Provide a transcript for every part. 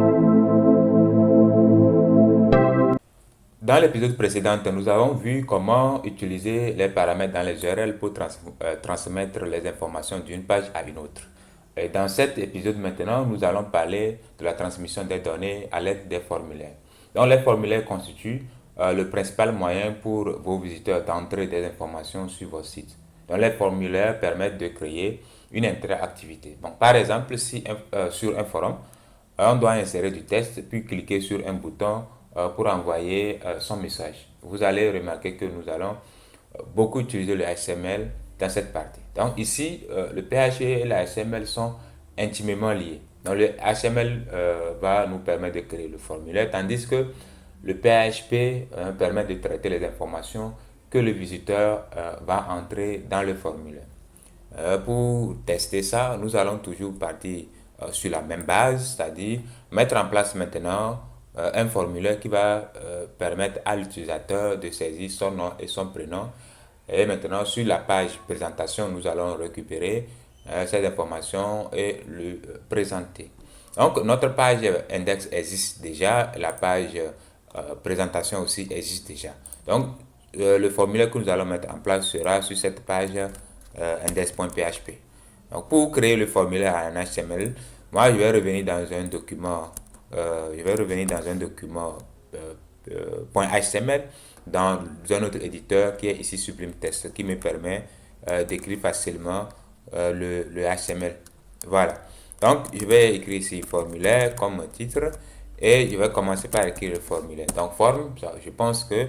Dans l'épisode précédent, nous avons vu comment utiliser les paramètres dans les URL pour transmettre les informations d'une page à une autre. Et dans cet épisode maintenant, nous allons parler de la transmission des données à l'aide des formulaires. Donc les formulaires constituent le principal moyen pour vos visiteurs d'entrer des informations sur vos sites. Donc les formulaires permettent de créer une interactivité. Donc par exemple, si sur un forum, on doit insérer du texte puis cliquer sur un bouton pour envoyer son message. Vous allez remarquer que nous allons beaucoup utiliser le HTML dans cette partie. Donc ici, le PHP et le HTML sont intimement liés. Donc le HTML va nous permettre de créer le formulaire, tandis que le PHP permet de traiter les informations que le visiteur va entrer dans le formulaire. Pour tester ça, nous allons toujours partir sur la même base, c'est-à-dire mettre en place maintenant un formulaire qui va permettre à l'utilisateur de saisir son nom et son prénom. Et maintenant, sur la page présentation, nous allons récupérer ces informations et le présenter. Donc, notre page index existe déjà, la page présentation aussi existe déjà. Donc, le formulaire que nous allons mettre en place sera sur cette page index.php. Donc, pour créer le formulaire en HTML, moi, je vais revenir dans un document, .html dans un autre éditeur qui est ici Sublime Text, qui me permet d'écrire facilement le HTML. Voilà. Donc, je vais écrire ici formulaire comme titre et je vais commencer par écrire le formulaire. Donc, forme, je pense que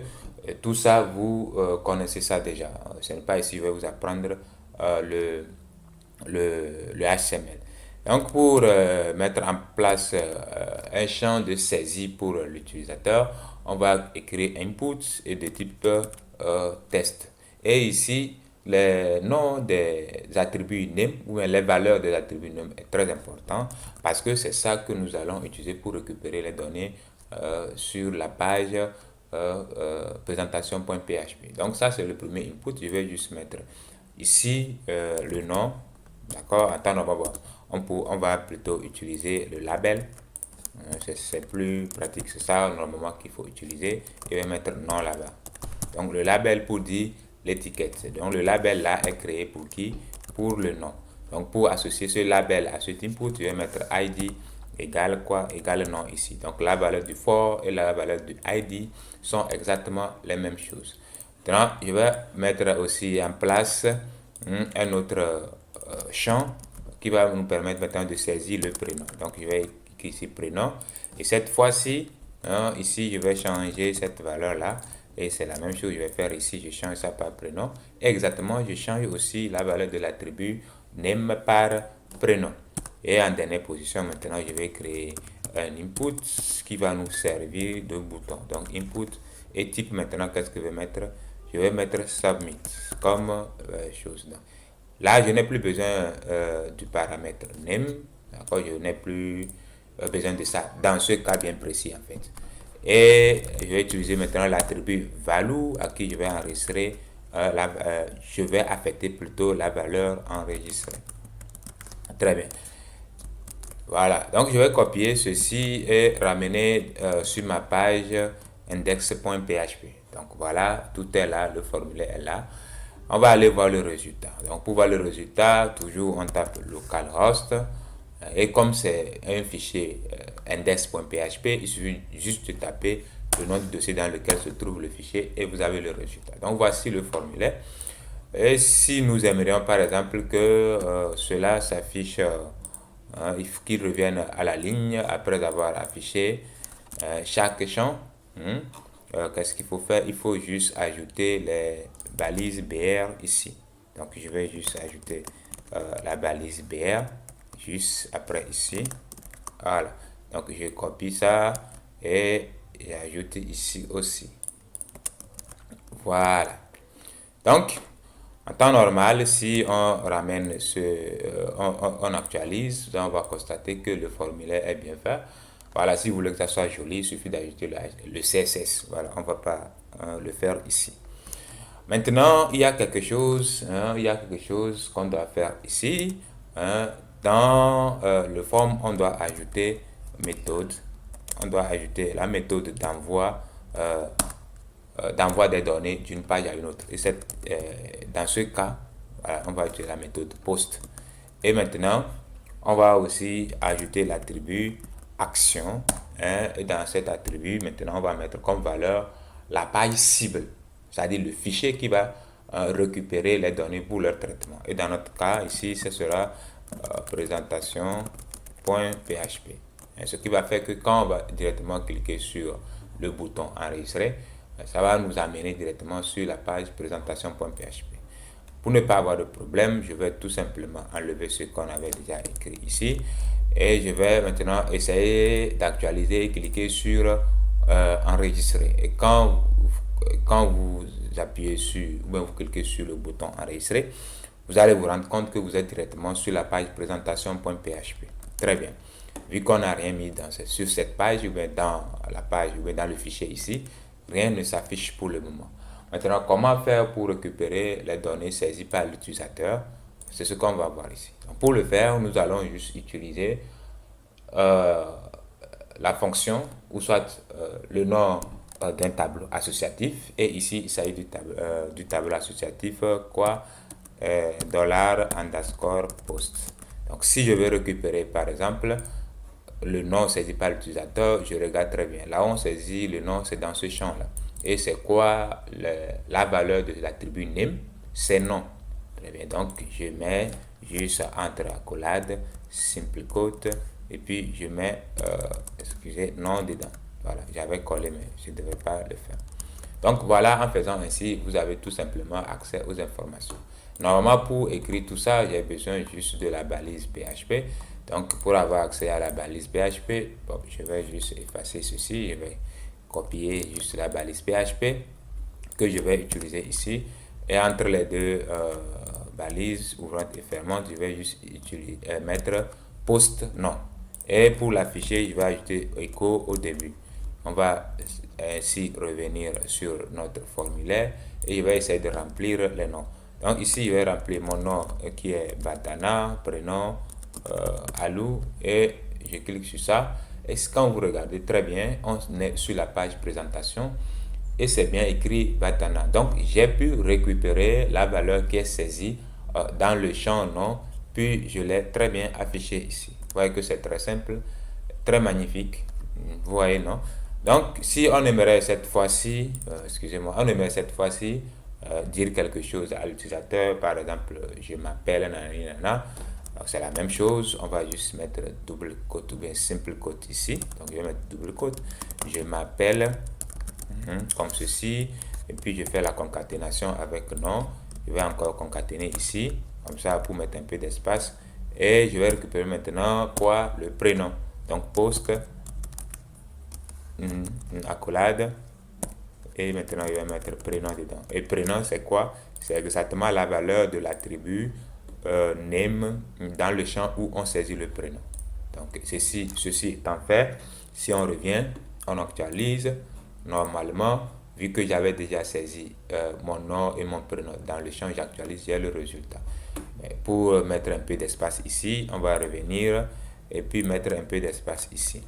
tout ça, vous connaissez ça déjà. Ce n'est pas ici, je vais vous apprendre le HTML. Donc, pour mettre en place un champ de saisie pour l'utilisateur, on va écrire input et de type test. Et ici, les noms des attributs name ou les valeurs des attributs name est très important parce que c'est ça que nous allons utiliser pour récupérer les données sur la page présentation.php. Donc ça, c'est le premier input. Je vais juste mettre ici le nom. D'accord. Attends, on va plutôt utiliser le label. C'est plus pratique, c'est ça normalement qu'il faut utiliser. Je vais mettre nom là-bas. Donc le label pour dire l'étiquette. Donc le label là est créé pour qui? Pour le nom. Donc pour associer ce label à cet input, je vais mettre ID égale quoi? Égale nom ici. Donc la valeur du for et la valeur du ID sont exactement les mêmes choses. Maintenant, je vais mettre aussi en place un autre champ qui va nous permettre maintenant de saisir le prénom. Donc je vais écrire ici prénom et cette fois-ci, ici je vais changer cette valeur là et c'est la même chose, je vais faire ici, je change ça par prénom. Et exactement, je change aussi la valeur de l'attribut name par prénom. Et en dernière position, maintenant, je vais créer un input qui va nous servir de bouton. Donc input et type maintenant, qu'est-ce que je vais mettre? Je vais mettre submit comme chose. Donc, là, je n'ai plus besoin du paramètre name. D'accord, je n'ai plus besoin de ça dans ce cas bien précis en fait. Et je vais utiliser maintenant l'attribut value à qui je vais enregistrer, je vais affecter plutôt la valeur enregistrée. Très bien. Voilà, donc je vais copier ceci et ramener sur ma page index.php. Donc voilà, tout est là, le formulaire est là. On va aller voir le résultat. Donc pour voir le résultat, toujours on tape localhost. Et comme c'est un fichier index.php, il suffit juste de taper le nom du dossier dans lequel se trouve le fichier et vous avez le résultat. Donc voici le formulaire. Et si nous aimerions par exemple que cela s'affiche, il faut qu'il revienne à la ligne après avoir affiché chaque champ. Qu'est-ce qu'il faut faire? Il faut juste ajouter les balises BR ici. Donc je vais juste ajouter la balise BR juste après ici. Voilà. Donc je copie ça et j'ajoute ici aussi. Voilà. Donc, en temps normal, si on ramène on actualise, on va constater que le formulaire est bien fait. Voilà, si vous voulez que ça soit joli, il suffit d'ajouter le CSS. Voilà, on ne va pas le faire ici. Maintenant, il y a quelque chose qu'on doit faire ici. Dans le form, on doit ajouter méthode, on doit ajouter la méthode d'envoi des données d'une page à une autre. Et dans ce cas, voilà, on va utiliser la méthode post. Et maintenant, on va aussi ajouter l'attribut action. Hein, et dans cet attribut, maintenant, on va mettre comme valeur la page cible, c'est-à-dire le fichier qui va récupérer les données pour leur traitement. Et dans notre cas, ici, ce sera présentation.php. Ce qui va faire que quand on va directement cliquer sur le bouton enregistrer, ça va nous amener directement sur la page présentation.php. Pour ne pas avoir de problème, je vais tout simplement enlever ce qu'on avait déjà écrit ici et je vais maintenant essayer d'actualiser et cliquer sur enregistrer. Et quand vous appuyez sur, ou bien vous cliquez sur le bouton enregistrer, vous allez vous rendre compte que vous êtes directement sur la page présentation.php. Très bien. Vu qu'on n'a rien mis sur cette page, ou bien dans la page, ou bien dans le fichier ici, rien ne s'affiche pour le moment. Maintenant, comment faire pour récupérer les données saisies par l'utilisateur? C'est ce qu'on va voir ici. Donc, pour le faire, nous allons juste utiliser la fonction, ou soit le nom d'un tableau associatif. Et ici, il s'agit du tableau associatif $_post. Donc, si je veux récupérer, par exemple, le nom saisi par l'utilisateur, je regarde très bien. Là, on saisit le nom, c'est dans ce champ-là. Et c'est quoi la valeur de l'attribut name? C'est nom. Très bien. Donc, je mets juste entre accolade, simple quote, et puis je mets, nom dedans. Voilà, j'avais collé, mais je ne devais pas le faire. Donc, voilà, en faisant ainsi, vous avez tout simplement accès aux informations. Normalement, pour écrire tout ça, j'ai besoin juste de la balise PHP. Donc, pour avoir accès à la balise PHP, bon, je vais juste effacer ceci. Je vais copier juste la balise PHP que je vais utiliser ici. Et entre les deux balises ouvrante et fermante, je vais juste mettre post nom. Et pour l'afficher, je vais ajouter echo au début. On va ainsi revenir sur notre formulaire et je vais essayer de remplir les noms. Donc ici, je vais remplir mon nom qui est Batana, prénom, Alou, et je clique sur ça. Et quand vous regardez très bien, on est sur la page présentation et c'est bien écrit Batana. Donc j'ai pu récupérer la valeur qui est saisie dans le champ nom, puis je l'ai très bien affiché ici. Vous voyez que c'est très simple, très magnifique. Vous voyez, non? Donc, si on aimerait cette fois-ci, dire quelque chose à l'utilisateur, par exemple, je m'appelle nanana, c'est la même chose, on va juste mettre double quote ou bien simple quote ici. Donc, je vais mettre double quote, je m'appelle comme ceci, et puis je fais la concaténation avec nom. Je vais encore concaténer ici, comme ça pour mettre un peu d'espace, et je vais récupérer maintenant le prénom. Donc, post accolade, et maintenant je vais mettre prénom dedans. Et prénom, c'est quoi? C'est exactement la valeur de l'attribut name dans le champ où on saisit le prénom. Donc ceci étant fait, si on revient, on actualise, normalement, vu que j'avais déjà saisi mon nom et mon prénom dans le champ, j'actualise, j'ai le résultat. Mais pour mettre un peu d'espace ici, on va revenir et puis mettre un peu d'espace ici.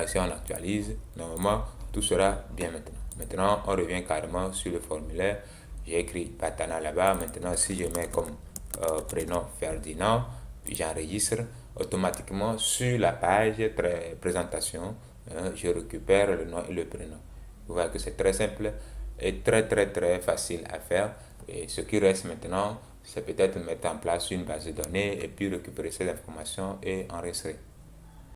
Si on actualise, normalement, tout sera bien maintenant. Maintenant, on revient carrément sur le formulaire. J'ai écrit Batana là-bas. Maintenant, si je mets comme prénom Ferdinand, puis j'enregistre, automatiquement sur la page présentation, je récupère le nom et le prénom. Vous voyez que c'est très simple et très facile à faire. Et ce qui reste maintenant, c'est peut-être mettre en place une base de données et puis récupérer ces informations et enregistrer.